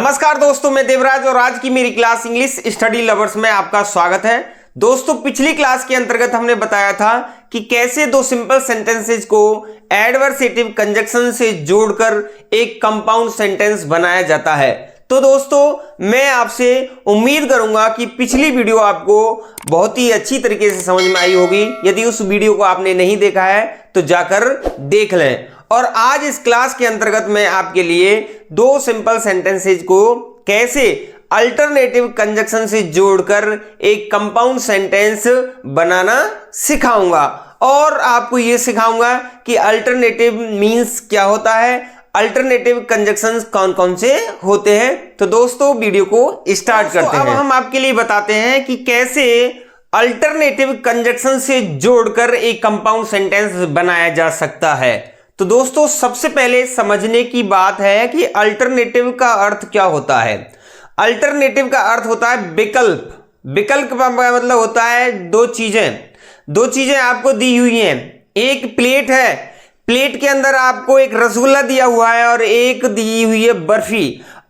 नमस्कार दोस्तों, मैं देवराज और आज की मेरी क्लास इंग्लिश स्टडी लवर्स में आपका स्वागत है। दोस्तों, पिछली क्लास के अंतर्गत हमने बताया था कि कैसे दो सिंपल सेंटेंसेस को एडवर्सेटिव कंजक्शन से जोड़कर एक कंपाउंड सेंटेंस बनाया जाता है। तो दोस्तों, मैं आपसे उम्मीद करूंगा कि पिछली वीडियो आपको बहुत ही अच्छी तरीके से समझ में आई होगी। यदि उस वीडियो को आपने नहीं देखा है तो जाकर देख लें। और आज इस क्लास के अंतर्गत मैं आपके लिए दो सिंपल सेंटेंसेज को कैसे अल्टरनेटिव कंजक्शन से जोड़कर एक कंपाउंड सेंटेंस बनाना सिखाऊंगा और आपको यह सिखाऊंगा कि अल्टरनेटिव मींस क्या होता है, अल्टरनेटिव कंजक्शंस कौन कौन से होते हैं। तो दोस्तों, वीडियो को स्टार्ट करते हैं। अब हम आपके लिए बताते हैं कि कैसे अल्टरनेटिव कंजक्शन से जोड़कर एक कंपाउंड सेंटेंस बनाया जा सकता है। तो दोस्तों, सबसे पहले समझने की बात है कि अल्टरनेटिव का अर्थ क्या होता है। अल्टरनेटिव का अर्थ होता है विकल्प। विकल्प का मतलब होता है दो चीजें आपको दी हुई हैं। एक प्लेट है, प्लेट के अंदर आपको एक रसगुल्ला दिया हुआ है और एक दी हुई है बर्फी।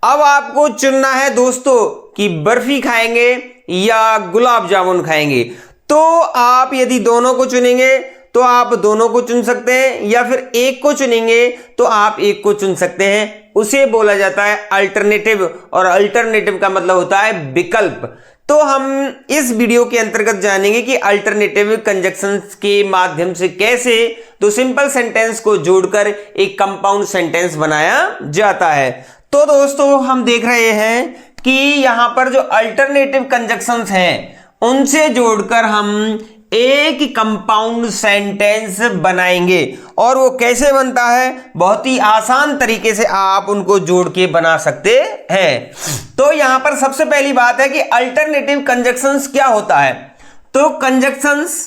अब आपको चुनना है दोस्तों कि बर्फी खाएंगे या गुलाब जामुन खाएंगे। तो आप यदि दोनों को चुनेंगे तो आप दोनों को चुन सकते हैं, या फिर एक को चुनेंगे तो आप एक को चुन सकते हैं। उसे बोला जाता है अल्टरनेटिव, और अल्टरनेटिव का मतलब होता है विकल्प। तो हम इस वीडियो के अंतर्गत जानेंगे कि अल्टरनेटिव कंजक्शंस के माध्यम से कैसे दो सिंपल सेंटेंस को जोड़कर एक कंपाउंड सेंटेंस बनाया जाता है। तो दोस्तों, हम देख रहे हैं कि यहां पर जो अल्टरनेटिव कंजक्शंस हैं उनसे जोड़कर हम एक कंपाउंड सेंटेंस बनाएंगे। और वो कैसे बनता है, बहुत ही आसान तरीके से आप उनको जोड़ के बना सकते हैं। तो यहां पर सबसे पहली बात है कि अल्टरनेटिव कंजक्शंस क्या होता है। तो कंजक्शंस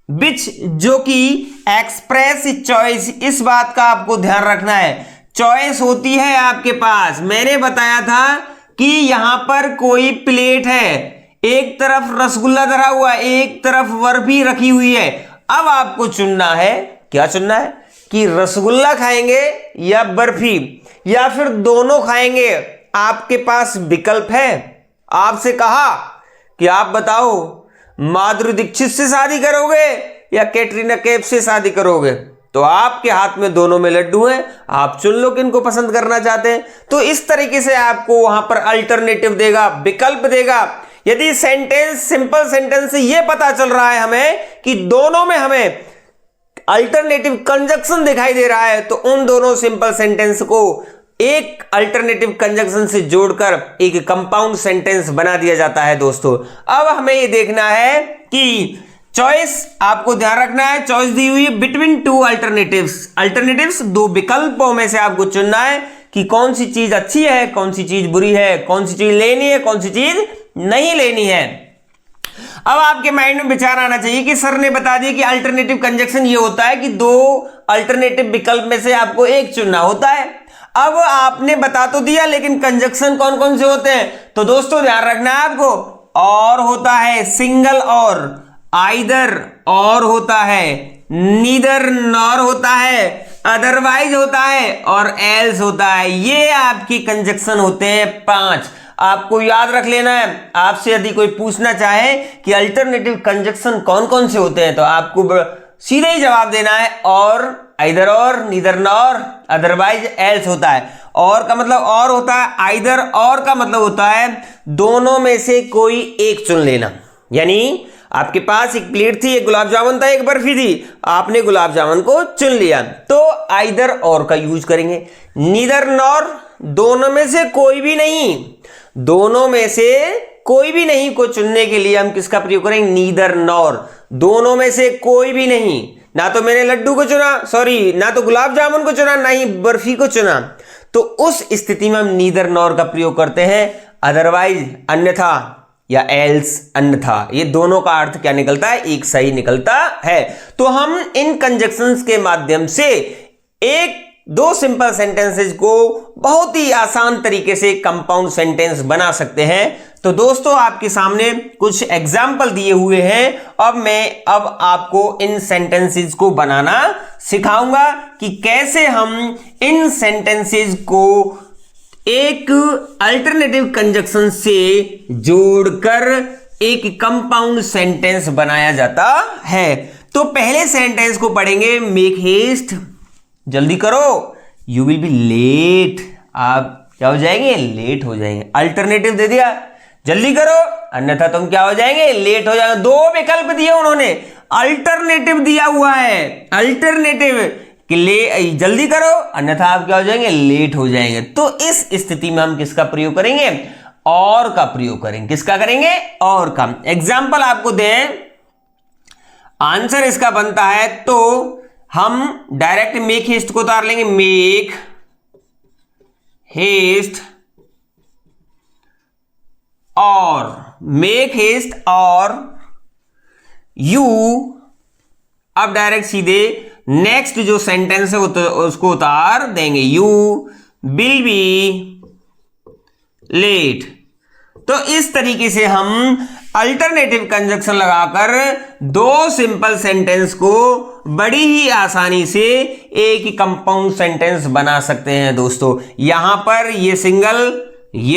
विच, जो कि एक्सप्रेस चॉइस, इस बात का आपको ध्यान रखना है। चॉइस होती है आपके पास। मैंने बताया था कि यहां पर कोई प्लेट है, एक तरफ रसगुल्ला धरा हुआ है, एक तरफ बर्फी रखी हुई है। अब आपको चुनना है, क्या चुनना है कि रसगुल्ला खाएंगे या बर्फी, या फिर दोनों खाएंगे। आपके पास विकल्प है। आपसे कहा कि आप बताओ माधुरी दीक्षित से शादी करोगे या कैटरीना कैफ से शादी करोगे। तो आपके हाथ में दोनों में लड्डू हैं, आप चुन लो किनको पसंद करना चाहते हैं। तो इस तरीके से आपको वहां पर अल्टरनेटिव देगा, विकल्प देगा। यदि सेंटेंस, सिंपल सेंटेंस से यह पता चल रहा है हमें कि दोनों में हमें अल्टरनेटिव कंजक्शन दिखाई दे रहा है, तो उन दोनों सिंपल सेंटेंस को एक अल्टरनेटिव कंजक्शन से जोड़कर एक कंपाउंड सेंटेंस बना दिया जाता है। दोस्तों, अब हमें यह देखना है कि चॉइस, आपको ध्यान रखना है, चॉइस दी हुई है बिटवीन टू अल्टरनेटिव्स, दो विकल्पों में से आपको चुनना है कि कौन सी चीज अच्छी है, कौन सी चीज बुरी है, कौन सी चीज लेनी है, कौन सी चीज नहीं लेनी है। अब आपके माइंड में विचार आना चाहिए कि सर ने बता दिया कि अल्टरनेटिव कंजक्शन ये होता है कि दो अल्टरनेटिव विकल्प में से आपको एक चुनना होता है। अब आपने बता तो दिया, लेकिन कंजक्शन कौन कौन से होते हैं। तो दोस्तों, ध्यान रखना है आपको। और होता है सिंगल और, आइदर और होता है, नीदर नॉर होता है, अदरवाइज होता है और एल्स होता है। ये आपकी कंजक्शन होते हैं 5। आपको याद रख लेना है। आपसे यदि कोई पूछना चाहे कि अल्टरनेटिव कंजक्शन कौन कौन से होते हैं, तो आपको सीधे ही जवाब देना है और, आइदर और, नीदर नॉर, अदरवाइज एल्स होता है। और का मतलब और होता है, आइदर और का मतलब होता है दोनों में से कोई एक चुन लेना। यानी आपके पास एक प्लेट थी, एक गुलाब जामुन था, एक बर्फी थी, आपने गुलाब जामुन को चुन लिया, तो आइदर और का यूज करेंगे। नीदर नॉर, दोनों में से कोई भी नहीं, दोनों में से कोई भी नहीं को चुनने के लिए हम किसका प्रयोग करेंगे, नीदर नॉर। दोनों में से कोई भी नहीं, ना तो मैंने लड्डू को चुना, सॉरी, ना तो गुलाब जामुन को चुना, ना ही बर्फी को चुना, तो उस स्थिति में हम नीदर नॉर का प्रयोग करते हैं। अदरवाइज, अन्यथा, या एल्स, अन्यथा। ये दोनों का अर्थ क्या निकलता है, एक सही निकलता है। तो हम इन कंजक्शंस के माध्यम से एक दो सिंपल सेंटेंसेस को बहुत ही आसान तरीके से कंपाउंड सेंटेंस बना सकते हैं। तो दोस्तों, आपके सामने कुछ एग्जाम्पल दिए हुए हैं। अब आपको इन सेंटेंसेस को बनाना सिखाऊंगा कि कैसे हम इन सेंटेंसेस को एक अल्टरनेटिव कंजक्शन से जोड़कर एक कंपाउंड सेंटेंस बनाया जाता है। तो पहले सेंटेंस को पढ़ेंगे, मेक हेस्ट, जल्दी करो, यू विल बी लेट, आप क्या हो जाएंगे, लेट हो जाएंगे। अल्टरनेटिव दे दिया, जल्दी करो अन्यथा तुम क्या हो जाएंगे, लेट हो जाएंगे। दो विकल्प दिए उन्होंने, अल्टरनेटिव दिया हुआ है, अल्टरनेटिव कि ले जल्दी करो अन्यथा आप क्या हो जाएंगे, लेट हो जाएंगे। तो इस स्थिति में हम किसका प्रयोग करेंगे, और का प्रयोग करेंगे। किसका करेंगे, और का। एग्जाम्पल आपको दें, आंसर इसका बनता है, तो हम डायरेक्ट मेक हेस्ट को उतार लेंगे, मेक हेस्ट और यू, अब डायरेक्ट सीधे नेक्स्ट जो सेंटेंस है उसको उतार देंगे, यू विल बी लेट। तो इस तरीके से हम अल्टरनेटिव कंजक्शन लगाकर दो सिंपल सेंटेंस को बड़ी ही आसानी से एक ही कंपाउंड सेंटेंस बना सकते हैं दोस्तों। यहां पर ये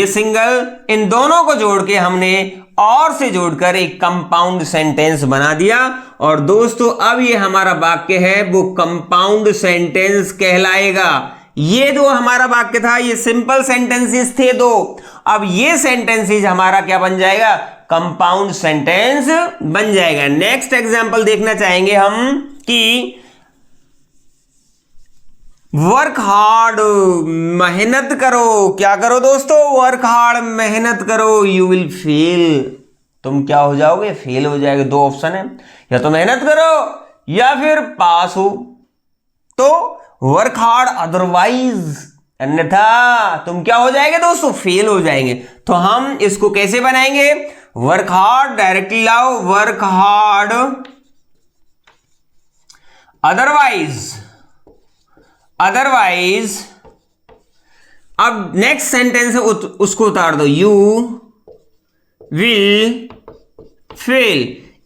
सिंगल इन दोनों को जोड़ के हमने और से जोड़कर एक कंपाउंड सेंटेंस बना दिया। और दोस्तों अब ये हमारा वाक्य है वो कंपाउंड सेंटेंस कहलाएगा। ये जो हमारा वाक्य था ये सिंपल सेंटेंसेस थे दो, अब ये सेंटेंसेस हमारा क्या बन जाएगा, कंपाउंड सेंटेंस बन जाएगा। नेक्स्ट एग्जांपल देखना चाहेंगे हम कि वर्क हार्ड, मेहनत करो, क्या करो दोस्तों, वर्क हार्ड, मेहनत करो, यू विल फेल, तुम क्या हो जाओगे, फेल हो जाएगा। दो ऑप्शन है, या तो मेहनत करो या फिर पास हो। तो वर्क हार्ड अदरवाइज, अन्यथा तुम क्या हो जाएंगे दोस्तों, फेल हो जाएंगे। तो हम इसको कैसे बनाएंगे, वर्क हार्ड डायरेक्टली लाओ, वर्क हार्ड अदरवाइज अब नेक्स्ट सेंटेंस है उसको उतार दो, यू विल फेल।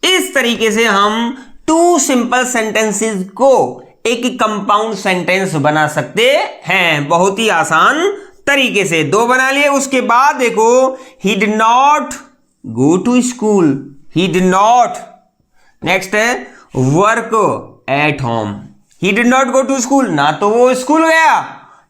इस तरीके से हम टू सिंपल सेंटेंसेस को एक कंपाउंड सेंटेंस बना सकते हैं, बहुत ही आसान तरीके से। दो बना लिए, उसके बाद देखो, he did not go to school, he did not, next है work at home, he did not go to school, ना तो वो स्कूल गया,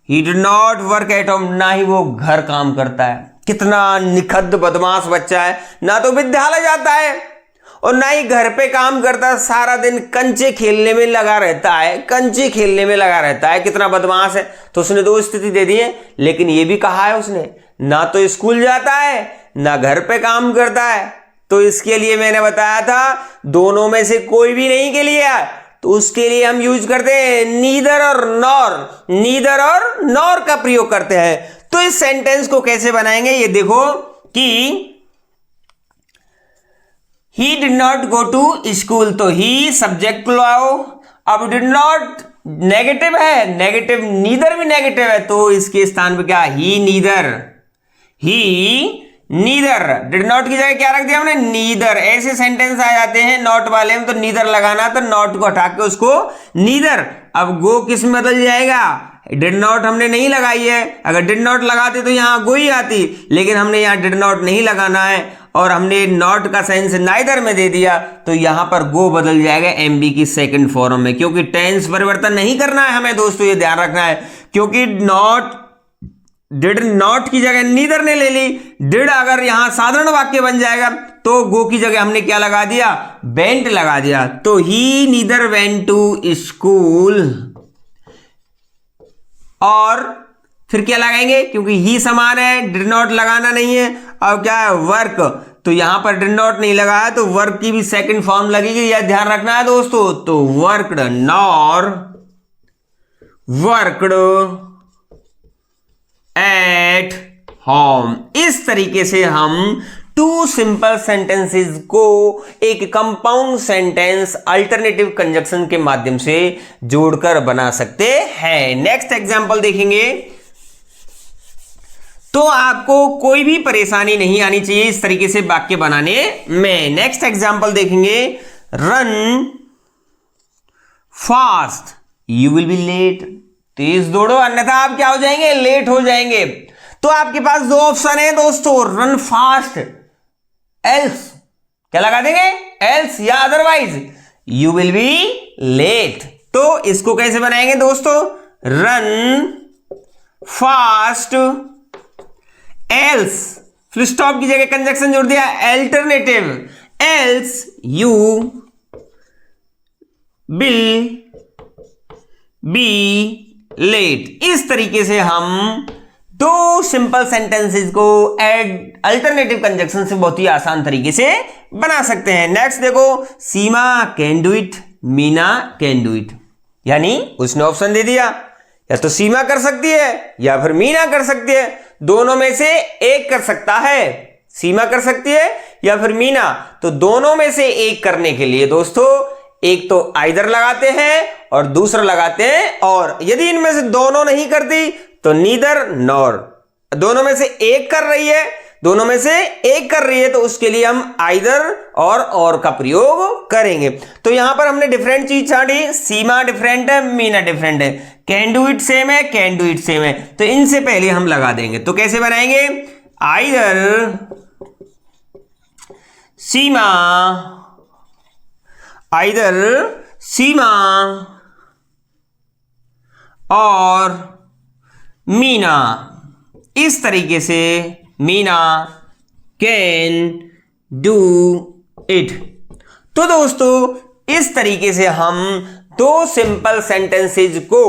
he did not work at home, ना ही वो घर काम करता है। कितना निखद्द बदमाश बच्चा है, ना तो विद्यालय जाता है और ना ही घर पे काम करता है, सारा दिन कंचे खेलने में लगा रहता है, कितना बदमाश है। तो उसने दो स्थिति दे दी है, लेकिन ये भी कहा है उसने, ना तो स्कूल जाता है ना घर पे काम करता है। तो इसके लिए मैंने बताया था दोनों में से कोई भी नहीं के लिए, तो उसके लिए हम यूज करते हैं नीदर और नॉर का प्रयोग करते हैं। तो इस सेंटेंस को कैसे बनाएंगे ये देखो कि he did not go to school, तो ही सब्जेक्ट लाओ, अब डिड नॉट नेगेटिव है, नेगेटिव नीदर भी नेगेटिव है, तो इसके स्थान पे क्या, ही नीदर, डिड नॉट की जगह क्या रख दिया हमने, नीदर। ऐसे सेंटेंस आ जाते हैं नॉट वाले में, तो नीदर लगाना, तो नॉट को हटा के उसको नीदर। अब गो किस में बदल जाएगा, डिड नॉट हमने नहीं लगाई है, अगर डिड नॉट लगाते तो यहां गो ही आती, लेकिन हमने यहां डिड नॉट नहीं लगाना है और हमने नॉट का सेंस नाइदर में दे दिया, तो यहां पर गो बदल जाएगा एमबी की सेकंड फॉर्म में, क्योंकि टेंस परिवर्तन नहीं करना है हमें दोस्तों, ये ध्यान रखना है। क्योंकि डिड नॉट की जगह नीदर ने ले ली, डिड अगर यहां साधारण वाक्य बन जाएगा तो गो की जगह हमने क्या लगा दिया, वेंट लगा दिया। तो ही नीदर वेंट टू स्कूल, और फिर क्या लगाएंगे, क्योंकि ही समान है, डिड नॉट लगाना नहीं है। अब क्या है, वर्क, तो यहां पर डिड नॉट नहीं लगाया तो वर्क की भी सेकंड फॉर्म लगेगी, यह ध्यान रखना है दोस्तों। तो worked nor worked at home. इस तरीके से हम टू सिंपल सेंटेंसेस को एक कंपाउंड सेंटेंस अल्टरनेटिव कंजक्शन के माध्यम से जोड़कर बना सकते हैं। नेक्स्ट एग्जांपल देखेंगे, तो आपको कोई भी परेशानी नहीं आनी चाहिए इस तरीके से वाक्य बनाने में। नेक्स्ट एग्जांपल देखेंगे, run fast you will be late, तेज दौड़ो अन्यथा आप क्या हो जाएंगे, लेट हो जाएंगे। तो आपके पास दो ऑप्शन है दोस्तों, रन फास्ट एल्स, क्या लगा देंगे, एल्स या otherwise you will be late. तो इसको कैसे बनाएंगे दोस्तों, run fast else, full stop की जगह कंजक्शन जोड़ दिया, alternative else you will be late. इस तरीके से हम दो सिंपल सेंटेंसेस को एड अल्टरनेटिव कंजक्शन से बहुत ही आसान तरीके से बना सकते हैं। नेक्स्ट देखो, Seema can do it, Meena can do it, यानी उसने ऑप्शन दे दिया, या तो सीमा कर सकती है या फिर मीना कर सकती है, दोनों में से एक कर सकता है, सीमा कर सकती है या फिर मीना। तो दोनों में से एक करने के लिए दोस्तों एक तो आइदर लगाते हैं और दूसरा लगाते हैं, और यदि इनमें से दोनों नहीं करती तो नीदर नॉर। दोनों में से एक कर रही है, दोनों में से एक कर रही है तो उसके लिए हम आइदर और का प्रयोग करेंगे। तो यहां पर हमने डिफरेंट चीज छाड़ी, सीमा डिफरेंट है, मीना डिफरेंट है, कैन डू इट सेम है, कैन डू इट सेम है, तो इनसे पहले हम लगा देंगे। तो कैसे बनाएंगे, आइदर सीमा, आइदर सीमा और मीना, इस तरीके से मीना कैन डू इट। तो दोस्तों इस तरीके से हम दो सिंपल सेंटेंसेज को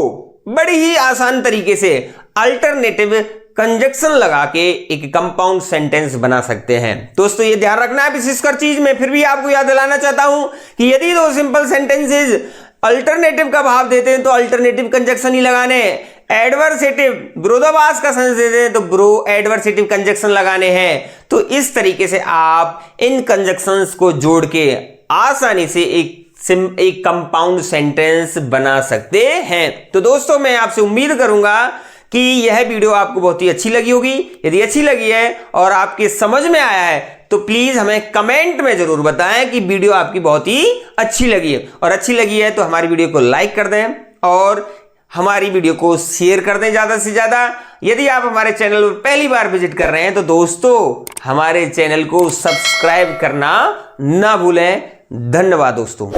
बड़ी ही आसान तरीके से अल्टरनेटिव कंजक्शन लगा के एक कंपाउंड सेंटेंस बना सकते हैं। दोस्तों ये ध्यान रखना है विशेषकर चीज में, फिर भी आपको याद दिलाना चाहता हूं कि यदि दो सिंपल सेंटेंसेज अल्टरनेटिव का भाव देते हैं तो अल्टरनेटिव कंजक्शन ही लगाने हैं, एडवर्सेटिव विरोधाभास का सेंस देते हैं तो एडवर्सेटिव कंजक्शन लगाने हैं। तो इस तरीके से आप इन कंजक्शंस को जोड़ के आसानी से एक कंपाउंड सेंटेंस बना सकते हैं। तो दोस्तों मैं आपसे उम्मीद करूंगा कि यह वीडियो आपको बहुत ही अच्छी लगी होगी। यदि अच्छी लगी है और आपके समझ में आया है तो प्लीज हमें कमेंट में जरूर बताएं कि वीडियो आपकी बहुत ही अच्छी लगी है, और अच्छी लगी है तो हमारी वीडियो को लाइक कर दें और हमारी वीडियो को शेयर कर दें ज्यादा से ज्यादा। यदि आप हमारे चैनल पर पहली बार विजिट कर रहे हैं तो दोस्तों हमारे चैनल को सब्सक्राइब करना ना भूलें। धन्यवाद दोस्तों।